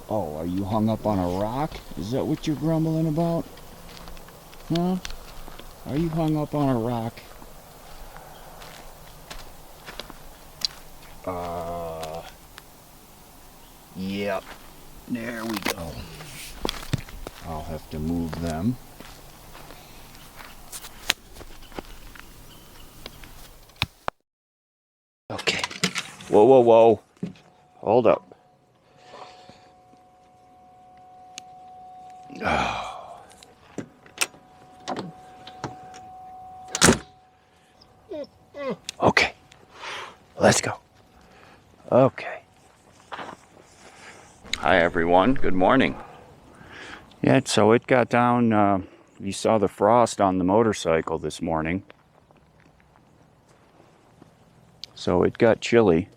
Oh, are you hung up on a rock? Is that what you're grumbling about? Huh? Are you hung up on a rock? Yep. There we go. I'll have to move them. Okay. Whoa, whoa, whoa. Hold up. Okay. Let's go. Okay. Hi, everyone. Good morning. Yeah, so it got down, you saw the frost on the motorcycle this morning. So it got chilly,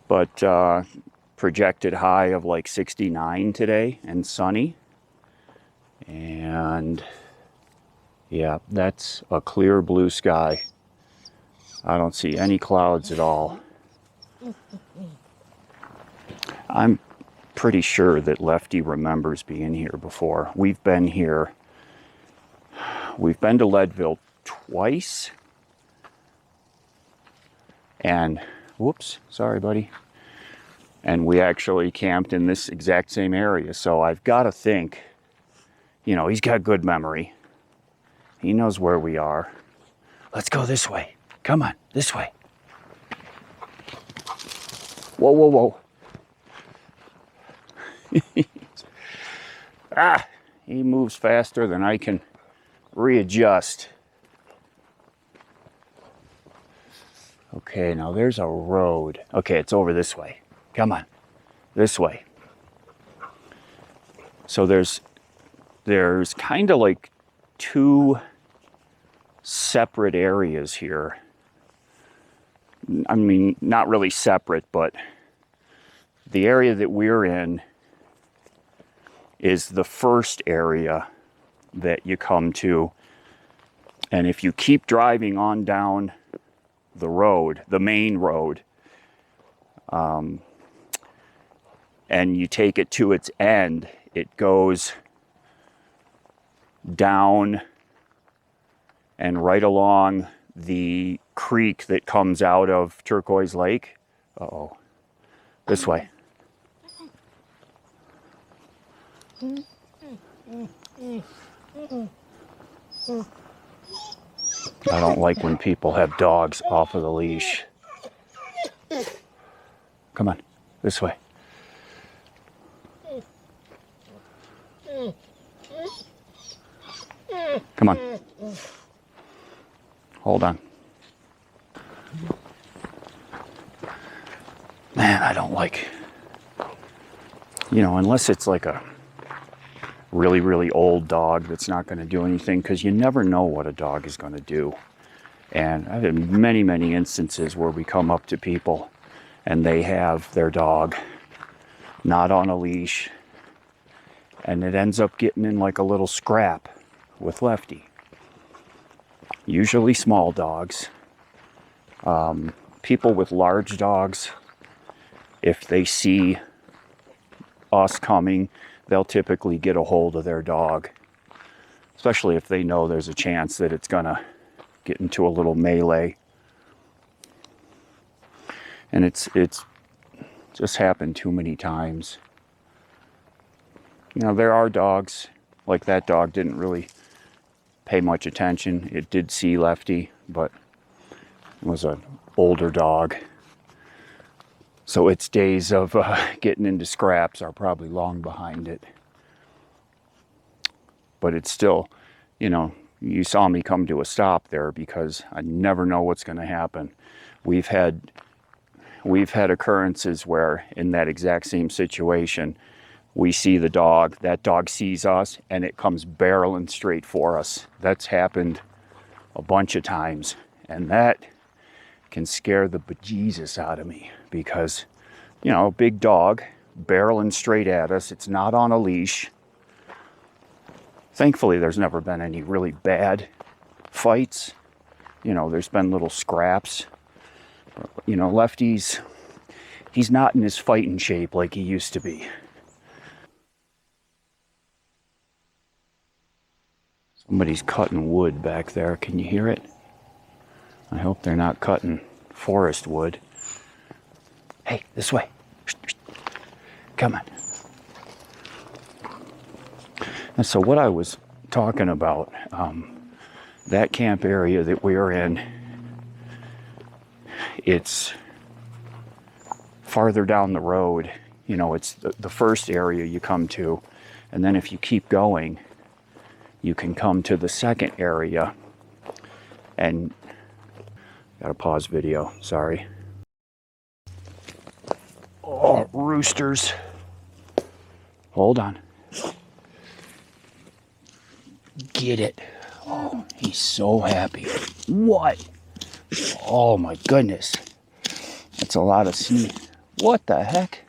but projected high of like 69 today and sunny. And yeah, that's a clear blue sky. I don't see any clouds at all. I'm pretty sure that Lefty remembers being here before. We've been here. We've been to Leadville twice. And, whoops, sorry, buddy. And we actually camped in this exact same area. So I've got to think, you know, he's got good memory. He knows where we are. Let's go this way. Come on, this way. Whoa, whoa, whoa. He moves faster than I can readjust. Okay, now there's a road. Okay, it's over this way. Come on, this way. So there's kind of like two separate areas here. I mean, not really separate, but the area that we're in is the first area that you come to. And if you keep driving on down the road, the main road, and you take it to its end, it goes down and right along the creek that comes out of Turquoise Lake. Uh-oh. This way. I don't like when people have dogs off of the leash. Come on, this way. Come on. Hold on. Man, I don't like, you know, unless it's like a really, really old dog that's not going to do anything, because you never know what a dog is going to do. And I've had many, many instances where we come up to people and they have their dog not on a leash, and it ends up getting in like a little scrap with Lefty. Usually small dogs. People with large dogs, if they see us coming, they'll typically get a hold of their dog, especially if they know there's a chance that it's gonna get into a little melee. And it's just happened too many times. You know, there are dogs, like that dog didn't really pay much attention. It did see Lefty, but it was an older dog. So its days of getting into scraps are probably long behind it. But it's still, you know, you saw me come to a stop there because I never know what's going to happen. We've had occurrences where in that exact same situation, we see the dog, that dog sees us, and it comes barreling straight for us. That's happened a bunch of times, and that can scare the bejesus out of me because, you know, a big dog barreling straight at us. It's not on a leash. Thankfully, there's never been any really bad fights. You know, there's been little scraps. You know, Lefty's, he's not in his fighting shape like he used to be. Somebody's cutting wood back there. Can you hear it? I hope they're not cutting forest wood. Hey, this way. Come on. And so what I was talking about, that camp area that we are in, it's farther down the road. You know, it's the first area you come to, and then if you keep going, you can come to the second area. And gotta pause video, sorry. Oh, roosters. Hold on. Get it. Oh, he's so happy. What? Oh my goodness. That's a lot of sneak. What the heck?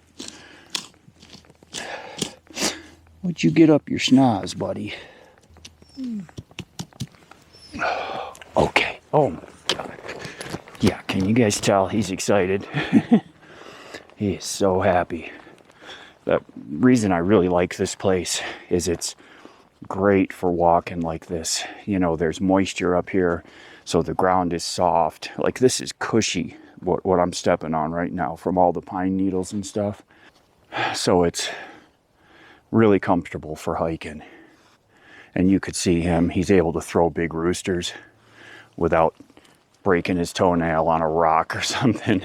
Would you get up your schnoz, buddy? Okay. Oh my God. Yeah, can you guys tell he's excited? He is so happy. The reason I really like this place is it's great for walking like this. You know, there's moisture up here, so the ground is soft. Like, this is cushy, what I'm stepping on right now from all the pine needles and stuff. So it's really comfortable for hiking. And you could see him, he's able to throw big roosters without breaking his toenail on a rock or something.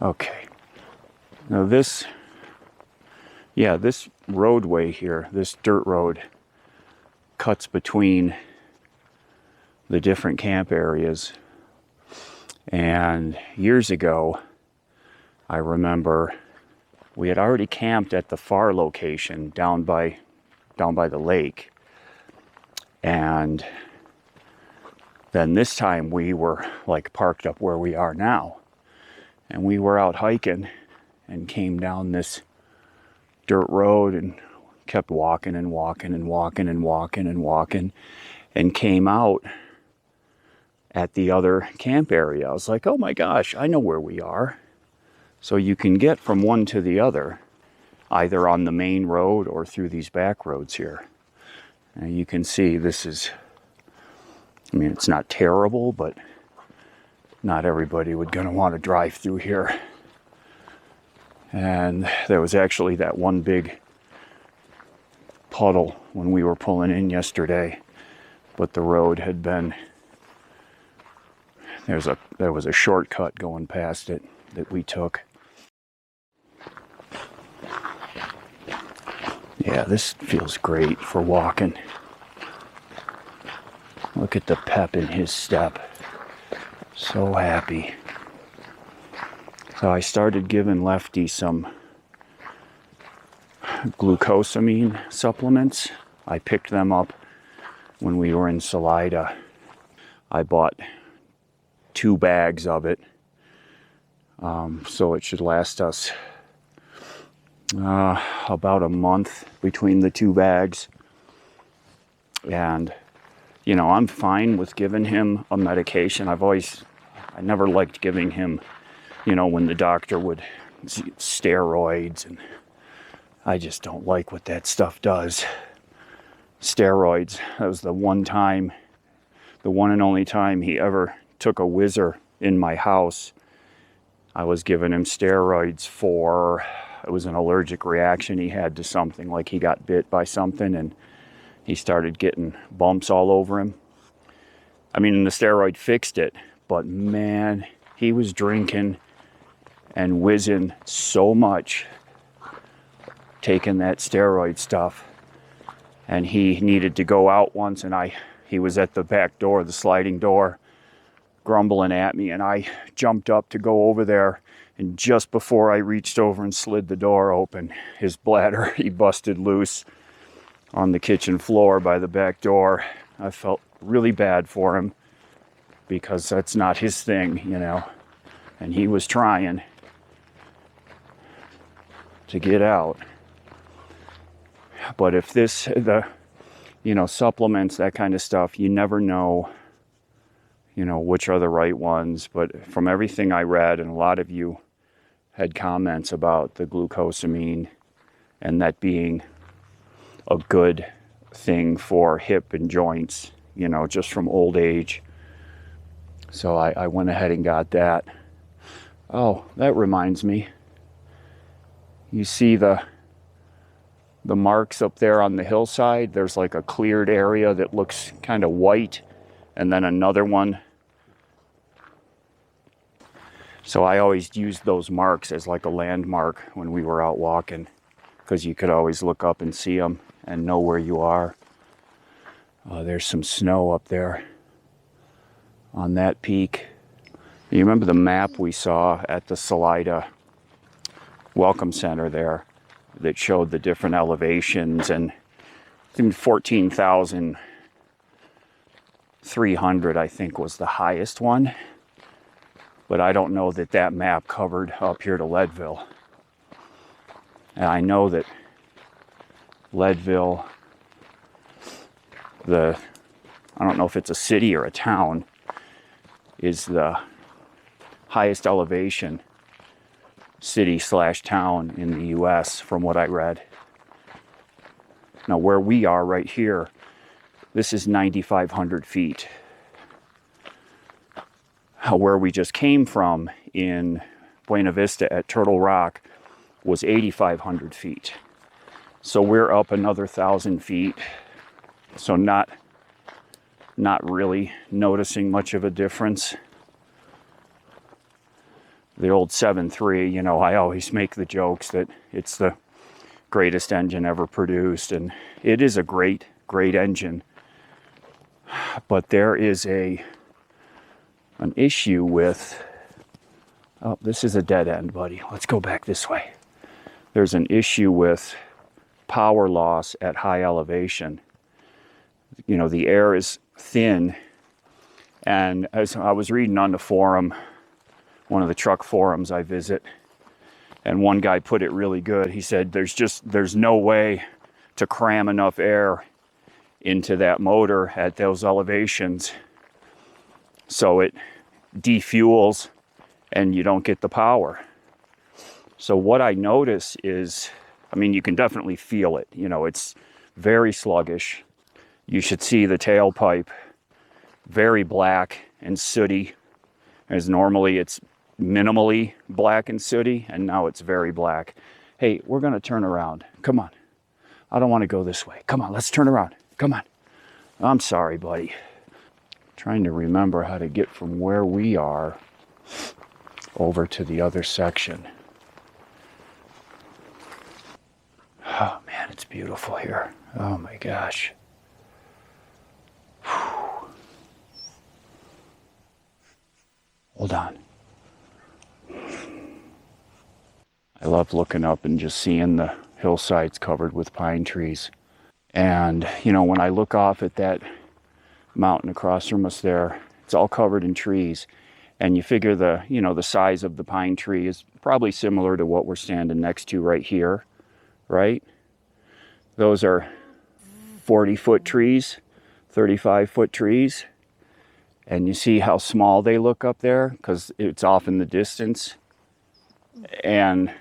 Okay. Now this roadway here, this dirt road, cuts between the different camp areas. And years ago, I remember we had already camped at the far location down by the lake. And then this time we were like parked up where we are now. And we were out hiking and came down this dirt road and kept walking and walking and walking and walking and walking and came out at the other camp area. I was like, oh my gosh, I know where we are. So you can get from one to the other, either on the main road or through these back roads here. And you can see this is, I mean, it's not terrible, but not everybody would gonna want to drive through here. And there was actually that one big puddle when we were pulling in yesterday, but the road had been, there was a shortcut going past it that we took. Yeah, this feels great for walking. Look at the pep in his step. So happy. So I started giving Lefty some glucosamine supplements. I picked them up when we were in Salida. I bought 2 bags of it. So it should last us about a month between the 2 bags. And, you know, I'm fine with giving him a medication. I never liked giving him, you know, when the doctor would steroids, and I just don't like what that stuff does. Steroids, that was the one and only time he ever took a whizzer in my house. I was giving him steroids for, it was an allergic reaction he had to something, like he got bit by something and he started getting bumps all over him. I mean, the steroid fixed it, but man, he was drinking and whizzing so much taking that steroid stuff. And he needed to go out once, and he was at the back door, the sliding door, grumbling at me, and I jumped up to go over there, and just before I reached over and slid the door open, his bladder, he busted loose on the kitchen floor by the back door. I felt really bad for him because that's not his thing, you know, and he was trying to get out. But if supplements, that kind of stuff, you never know, which are the right ones. But from everything I read, and a lot of you had comments about the glucosamine and that being a good thing for hip and joints, you know, just from old age. So I went ahead and got that. Oh, that reminds me. You see the marks up there on the hillside? There's like a cleared area that looks kind of white, and then another one. So I always used those marks as like a landmark when we were out walking, because you could always look up and see them and know where you are. There's some snow up there on that peak. You remember the map we saw at the Salida Welcome Center there that showed the different elevations, and 14,300 I think was the highest one. But I don't know that that map covered up here to Leadville. And I know that Leadville, I don't know if it's a city or a town, is the highest elevation city/town in the US from what I read. Now where we are right here, this is 9,500 feet. Where we just came from in Buena Vista at Turtle Rock was 8,500 feet. So we're up another 1,000 feet. So not really noticing much of a difference. The old 7.3, you know, I always make the jokes that it's the greatest engine ever produced, and it is a great engine. But there is an issue with, oh, this is a dead end, buddy. Let's go back this way. There's an issue with power loss at high elevation. You know, the air is thin, and as I was reading on the forum, one of the truck forums I visit, and one guy put it really good. He said there's no way to cram enough air into that motor at those elevations, so it defuels and you don't get the power. So what I notice is, I mean, you can definitely feel it. You know, it's very sluggish. You should see the tailpipe very black and sooty, as normally it's minimally black and sooty, and now it's very black. Hey, we're gonna turn around. Come on. I don't want to go this way. Come on, let's turn around. Come on. I'm sorry, buddy. Trying to remember how to get from where we are over to the other section. Oh man, it's beautiful here. Oh my gosh. Whew. Hold on. I love looking up and just seeing the hillsides covered with pine trees. And, you know, when I look off at that mountain across from us there, it's all covered in trees. And you figure the size of the pine tree is probably similar to what we're standing next to right here, right? Those are 40-foot trees, 35-foot trees. And you see how small they look up there because it's off in the distance. And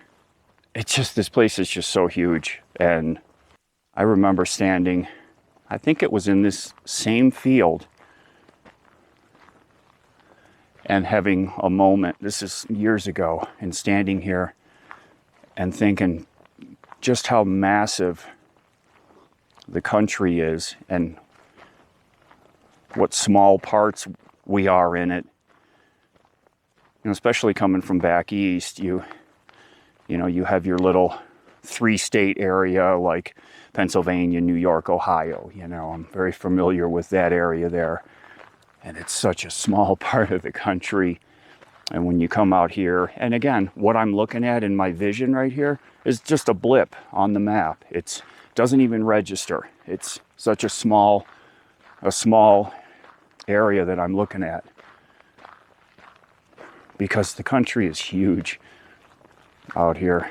it's just, this place is just so huge. And I remember standing, I think it was in this same field, and having a moment, this is years ago, and standing here and thinking just how massive the country is and what small parts we are in it. You know, especially coming from back east, you have your little 3-state area like Pennsylvania, New York, Ohio. You know, I'm very familiar with that area there. And it's such a small part of the country. And when you come out here, and again, what I'm looking at in my vision right here is just a blip on the map. It doesn't even register. It's such a small area that I'm looking at. Because the country is huge out here.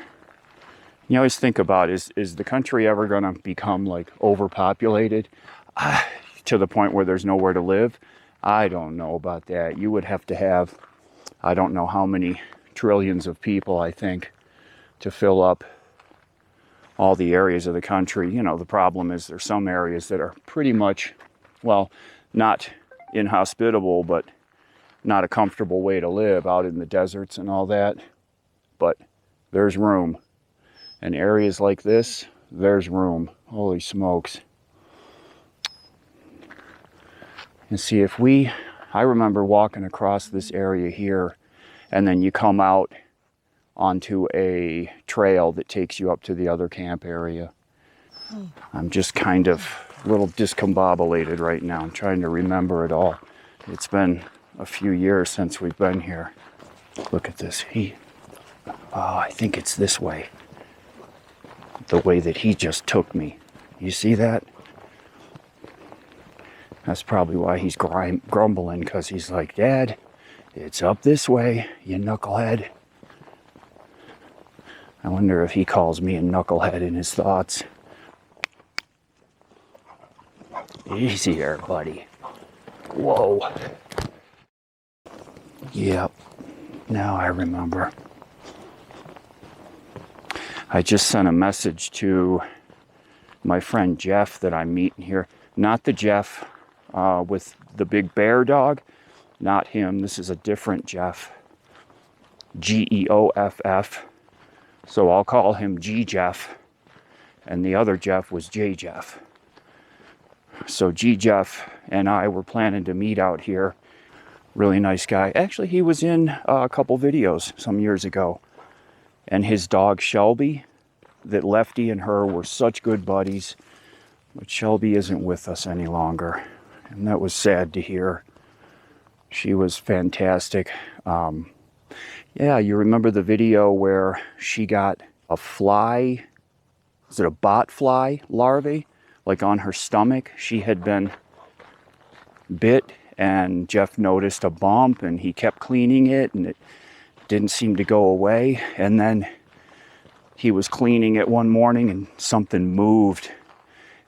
You always think about, is the country ever going to become like overpopulated to the point where there's nowhere to live? I don't know about that. You would have to have, I don't know how many trillions of people, I think, to fill up all the areas of the country. You know, the problem is there's some areas that are pretty much, well, not inhospitable, but not a comfortable way to live out in the deserts and all that. But there's room. And areas like this, there's room. Holy smokes. And see, I remember walking across this area here, and then you come out onto a trail that takes you up to the other camp area. I'm just kind of a little discombobulated right now. I'm trying to remember it all. It's been a few years since we've been here. Look at this. I think it's this way. The way that he just took me. You see that? That's probably why he's grumbling, because he's like, Dad, it's up this way, you knucklehead. I wonder if he calls me a knucklehead in his thoughts. Easy there, buddy. Whoa. Yep. Now I remember. I just sent a message to my friend Jeff that I'm meeting here. Not the Jeff with the big bear dog. Not him. This is a different Jeff. Geoff. So I'll call him G Jeff. And the other Jeff was J Jeff. So G Jeff and I were planning to meet out here. Really nice guy. Actually, he was in a couple videos some years ago. And his dog Shelby, that Lefty and her were such good buddies. But Shelby isn't with us any longer. And that was sad to hear. She was fantastic. Yeah, you remember the video where she got a fly, was it a bot fly larvae, like on her stomach? She had been bit, and Jeff noticed a bump, and he kept cleaning it, and it didn't seem to go away. And then he was cleaning it one morning, and something moved,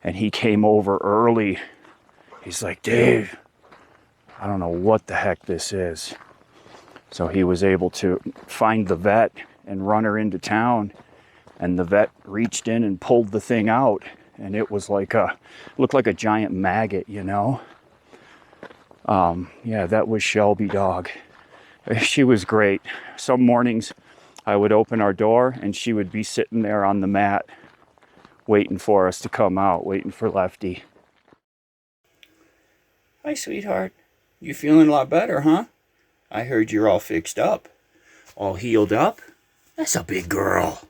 and he came over early. He's like, Dave, I don't know what the heck this is. So he was able to find the vet and run her into town, and the vet reached in and pulled the thing out, and it was like looked like a giant maggot, you know. Yeah, that was Shelby dog. She was great. Some mornings I would open our door and she would be sitting there on the mat waiting for us to come out, waiting for Lefty. Hi, sweetheart. You feeling a lot better, huh? I heard you're all fixed up. All healed up? That's a big girl.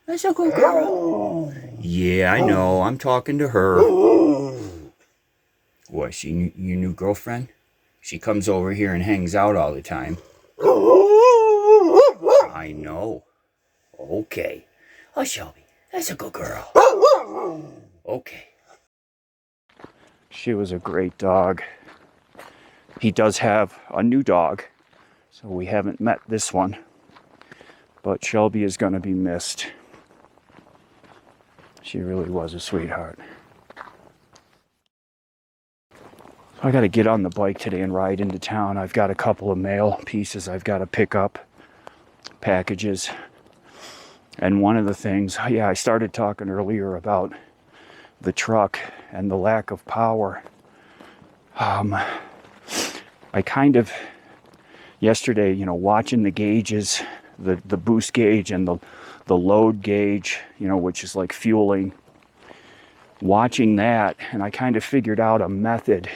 That's a good girl. Yeah, I know. I'm talking to her. What, she your new girlfriend? She comes over here and hangs out all the time. I know. Okay. Oh, Shelby, that's a good girl. Okay. She was a great dog. He does have a new dog, so we haven't met this one. But Shelby is going to be missed. She really was a sweetheart. I got to get on the bike today and ride into town. I've got a couple of mail pieces I've got to pick up, packages. And one of the things, yeah, I started talking earlier about the truck and the lack of power. I kind of, yesterday, you know, watching the gauges, the boost gauge and the load gauge, you know, which is like fueling, watching that, and I kind of figured out a method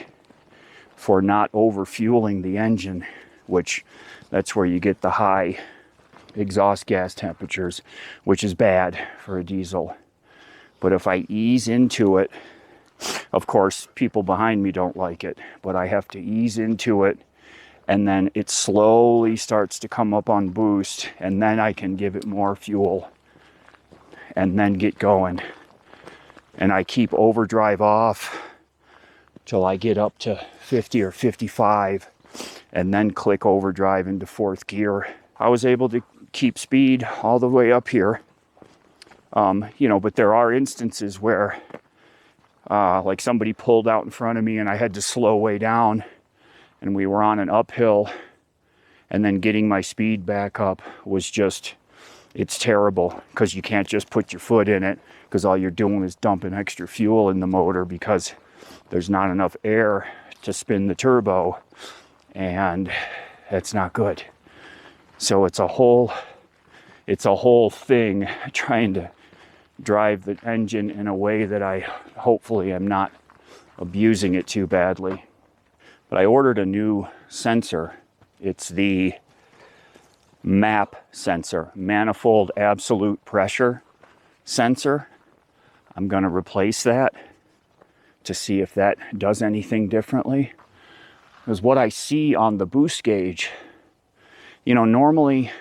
for not over fueling the engine, which that's where you get the high exhaust gas temperatures, which is bad for a diesel. But if I ease into it, of course, people behind me don't like it, but I have to ease into it, and then it slowly starts to come up on boost, and then I can give it more fuel and then get going. And I keep overdrive off till I get up to 50 or 55, and then click overdrive into fourth gear. I was able to keep speed all the way up here, you know, but there are instances where like somebody pulled out in front of me and I had to slow way down, and we were on an uphill, and then getting my speed back up was just It's terrible because you can't just put your foot in it, because all you're doing is dumping extra fuel in the motor because there's not enough air to spin the turbo, and that's not good. So it's a whole thing trying to drive the engine in a way that I hopefully am not abusing it too badly. But I ordered a new sensor. It's the MAP sensor, manifold absolute pressure sensor. I'm going to replace that to see if that does anything differently. Because what I see on the boost gauge, you know, normally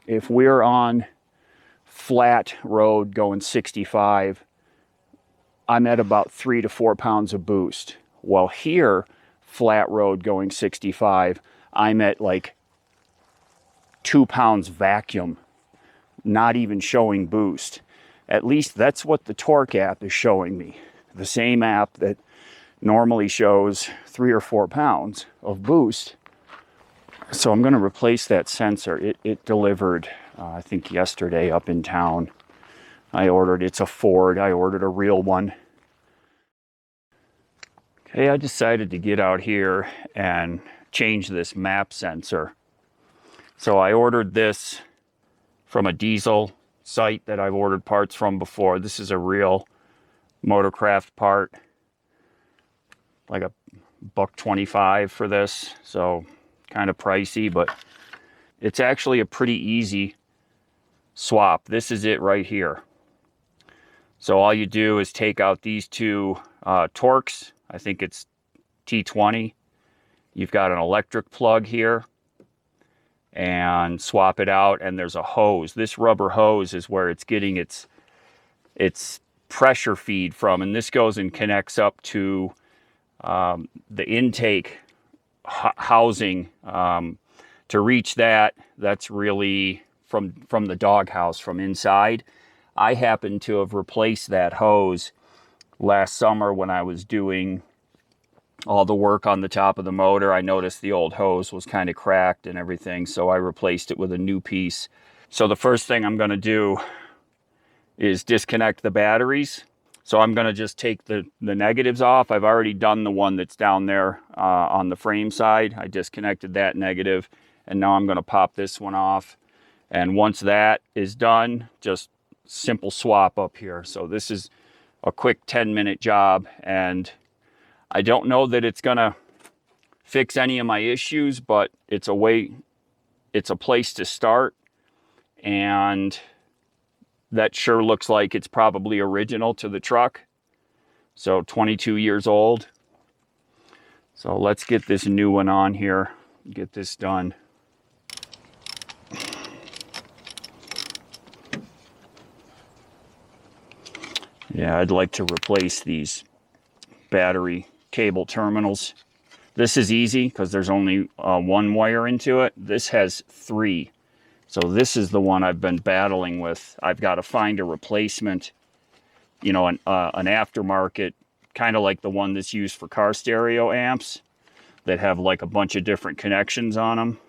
if we're on flat road going 65, I'm at about 3 to 4 pounds of boost. Well, here, flat road going 65, I'm at like 2 pounds vacuum, not even showing boost. At least that's what the torque app is showing me. The same app that normally shows 3 or 4 pounds of boost. So I'm going to replace that sensor. It delivered, I think yesterday up in town. It's a Ford, I ordered a real one. Okay, I decided to get out here and change this MAP sensor. So I ordered this from a diesel site that I've ordered parts from before. This is a real Motorcraft part, like a $1.25 for this. So kind of pricey, but it's actually a pretty easy swap. This is it right here. So all you do is take out these two Torx. I think it's T20. You've got an electric plug here, and swap it out, and there's a hose. This rubber hose is where it's getting its pressure feed from, and this goes and connects up to the intake housing. To reach that, that's really from the doghouse, from inside. I happen to have replaced that hose last summer when I was doing all the work on the top of the motor. I noticed the old hose was kind of cracked and everything, so I replaced it with a new piece. So the first thing I'm going to do is disconnect the batteries. So I'm going to just take the negatives off. I've already done the one that's down there on the frame side. I disconnected that negative, and now I'm going to pop this one off. And once that is done, just simple swap up here. So this is a quick 10-minute job, and I don't know that it's going to fix any of my issues, but it's a place to start, and that sure looks like it's probably original to the truck. So 22 years old. So let's get this new one on here, get this done. Yeah, I'd like to replace these battery cable terminals. This is easy because there's only one wire into it. This has 3. So this is the one I've been battling with. I've got to find a replacement, you know, an aftermarket, kind of like the one that's used for car stereo amps that have like a bunch of different connections on them.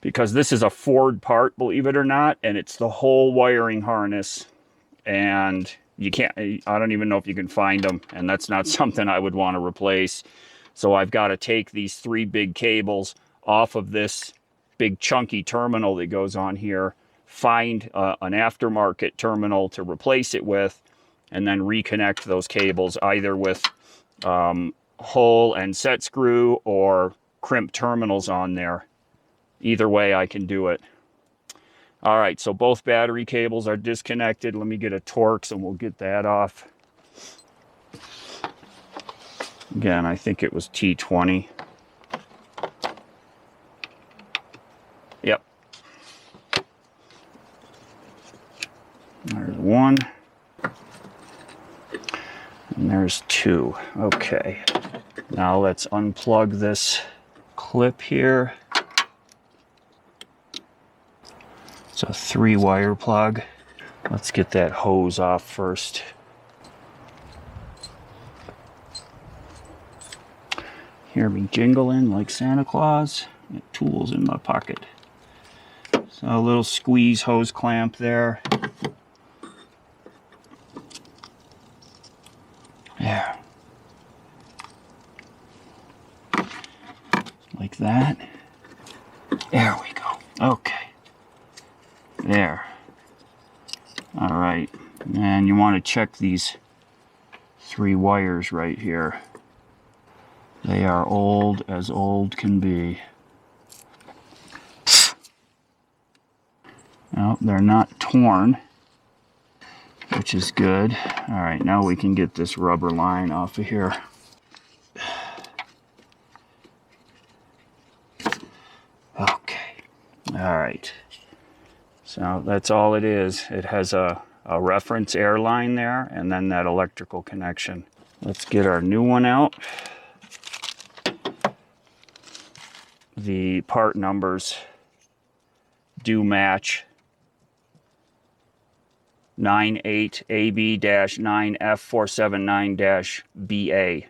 Because this is a Ford part, believe it or not, and it's the whole wiring harness. And you can't, I don't even know if you can find them, and that's not something I would want to replace. So I've got to take these 3 big cables off of this big chunky terminal that goes on here, find an aftermarket terminal to replace it with, and then reconnect those cables either with hole and set screw or crimp terminals on there. Either way I can do it. All right, so both battery cables are disconnected. Let me get a Torx and we'll get that off. Again, I think it was T20. Yep. There's 1. And there's 2. Okay. Now let's unplug this clip here. It's a 3-wire plug. Let's get that hose off first. Hear me jingling like Santa Claus. Got tools in my pocket. So a little squeeze hose clamp there. There. Like that. There we go. Okay. There. All right. And you want to check these 3 wires right here. They are old as old can be. No, they're not torn, which is good. All right, now we can get this rubber line off of here. Okay. All right. So that's all it is. It has a reference air line there and then that electrical connection. Let's get our new one out. The part numbers do match. 98AB-9F479-BA.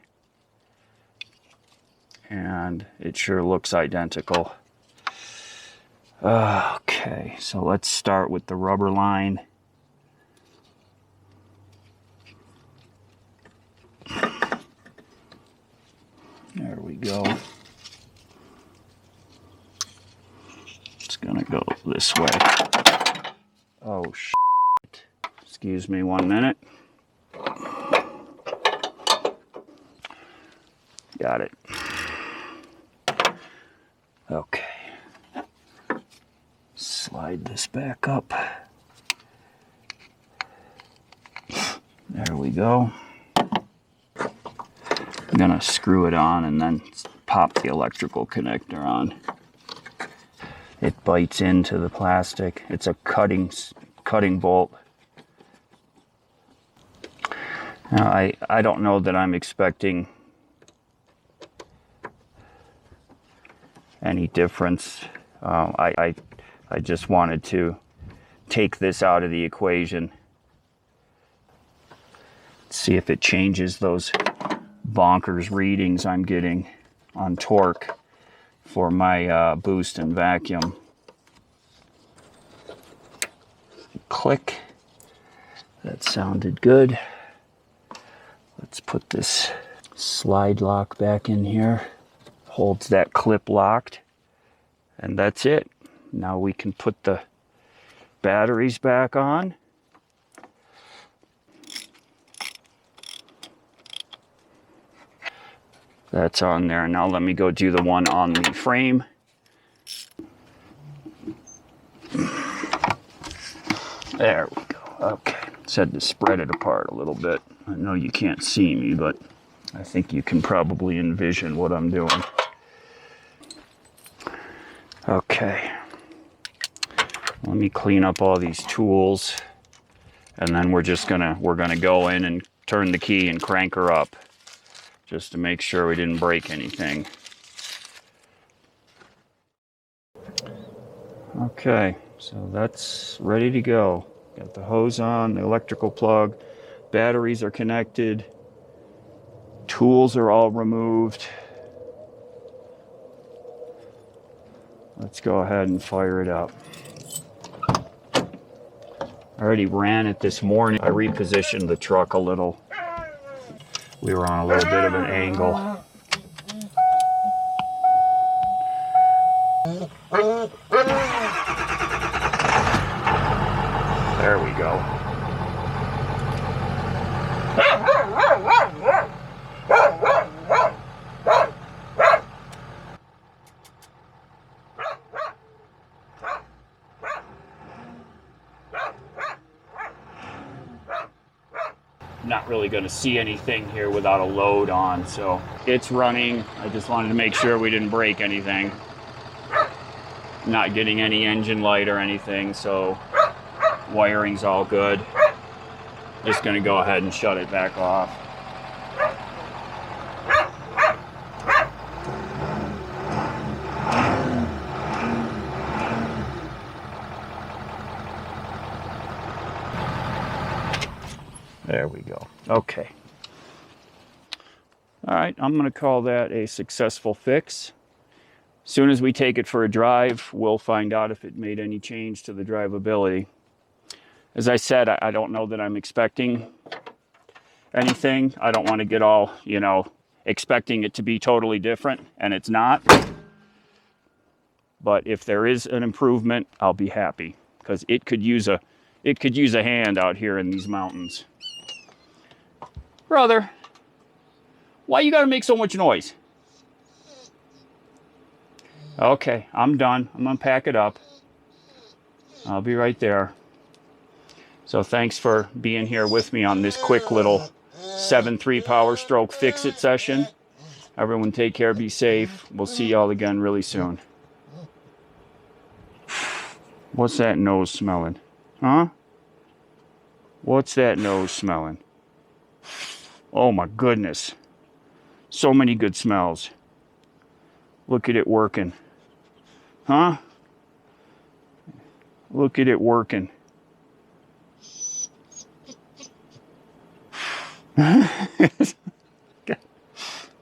And it sure looks identical. Okay, so let's start with the rubber line. There we go. It's gonna go this way. Oh, shit. Excuse me 1 minute. Got it. Okay. Slide this back up. There we go. I'm gonna screw it on and then pop the electrical connector on. It bites into the plastic. It's a cutting bolt. Now, I don't know that I'm expecting any difference. I just wanted to take this out of the equation. See if it changes those bonkers readings I'm getting on torque for my boost and vacuum. Click. That sounded good. Let's put this slide lock back in here. Holds that clip locked. And that's it. Now we can put the batteries back on. That's on there. Now let me go do the one on the frame. There we go. Okay. Said to spread it apart a little bit. I know you can't see me, but I think you can probably envision what I'm doing. Okay. Let me clean up all these tools, and then we're gonna go in and turn the key and crank her up, just to make sure we didn't break anything. Okay, so that's ready to go. Got the hose on, the electrical plug, batteries are connected, tools are all removed. Let's go ahead and fire it up. I already ran it this morning. I repositioned the truck a little. We were on a little bit of an angle. There we go. Not really going to see anything here without a load on, so it's running. I just wanted to make sure we didn't break anything. Not getting any engine light or anything, so wiring's all good. Just going to go ahead and shut it back off. There we go. Okay. All right, I'm going to call that a successful fix. As soon as we take it for a drive, we'll find out if it made any change to the drivability. As I said, I don't know that I'm expecting anything. I don't want to get all, expecting it to be totally different, and it's not. But if there is an improvement, I'll be happy, because it could use a hand out here in these mountains. Brother, why you gotta make so much noise? Okay, I'm done. I'm gonna pack it up. I'll be right there. So thanks for being here with me on this quick little 7-3 Power Stroke Fix-It session. Everyone take care, be safe. We'll see y'all again really soon. What's that nose smelling? Huh? What's that nose smelling? Oh my goodness. So many good smells. Look at it working. Huh? Look at it working.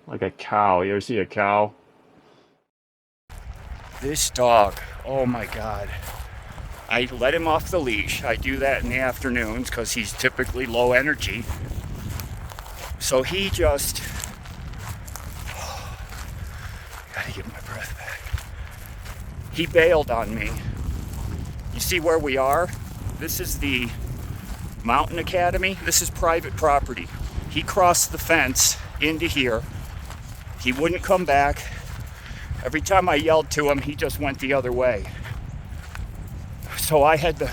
Like a cow. You ever see a cow? This dog, oh my God. I let him off the leash. I do that in the afternoons because he's typically low energy. So he just, gotta get my breath back. He bailed on me. You see where we are? This is the Mountain Academy. This is private property. He crossed the fence into here. He wouldn't come back. Every time I yelled to him, he just went the other way. So I had to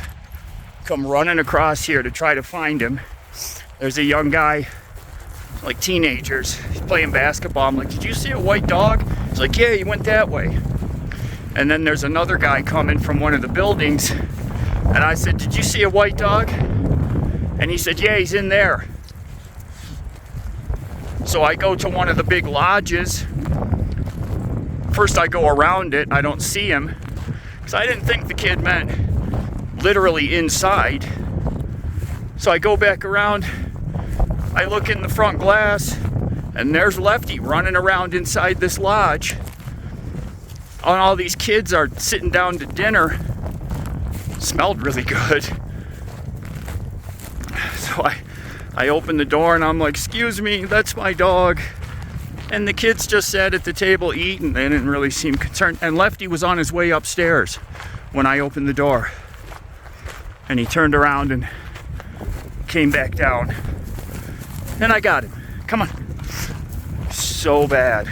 come running across here to try to find him. There's a young guy, like teenagers, he's playing basketball. I'm like, did you see a white dog? He's like, yeah, he went that way. And then there's another guy coming from one of the buildings. And I said, did you see a white dog? And he said, yeah, he's in there. So I go to one of the big lodges. First I go around it, I don't see him. Because I didn't think the kid meant literally inside. So I go back around, I look in the front glass, and there's Lefty running around inside this lodge. And all these kids are sitting down to dinner. Smelled really good. So I open the door and I'm like, excuse me, that's my dog. And the kids just sat at the table eating. They didn't really seem concerned. And Lefty was on his way upstairs when I opened the door. And he turned around and came back down. And I got him. Come on. So bad.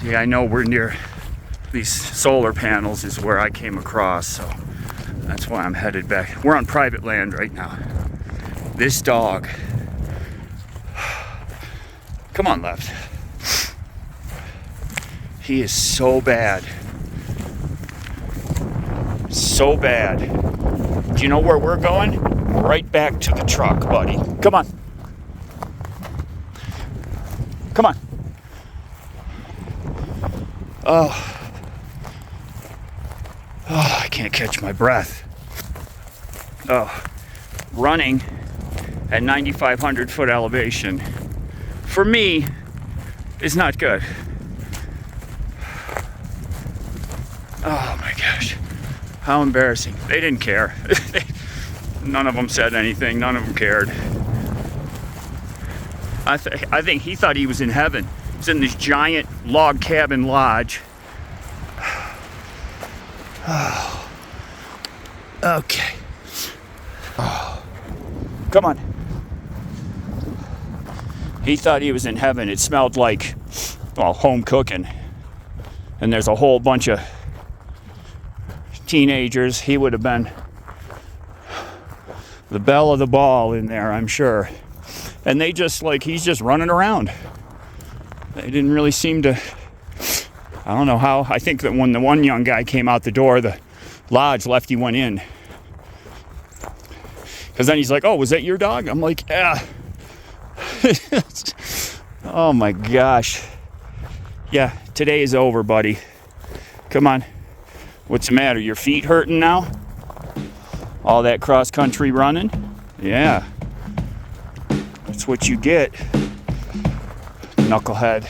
See, I know we're near these solar panels is where I came across, so that's why I'm headed back. We're on private land right now. This dog. Come on, Left. He is so bad. So bad. Do you know where we're going? Right back to the truck, buddy. Come on. Come on. Oh, I can't catch my breath. Oh, running at 9,500 foot elevation for me is not good. Oh my gosh, how embarrassing. They didn't care. None of them said anything. None of them cared. I think he thought he was in heaven. He's in this giant log cabin lodge. Oh. Okay. Oh. Come on. He thought he was in heaven. It smelled like, well, home cooking. And there's a whole bunch of teenagers. He would have been the belle of the ball in there, I'm sure. And they just, like, he's just running around. They didn't really seem to, I don't know how. I think that when the one young guy came out the door, the lodge, Lefty went in. Because then he's like, oh, was that your dog? I'm like, yeah. Oh my gosh. Yeah, today is over, buddy. Come on. What's the matter? Your feet hurting now? All that cross-country running? Yeah. That's what you get, knucklehead.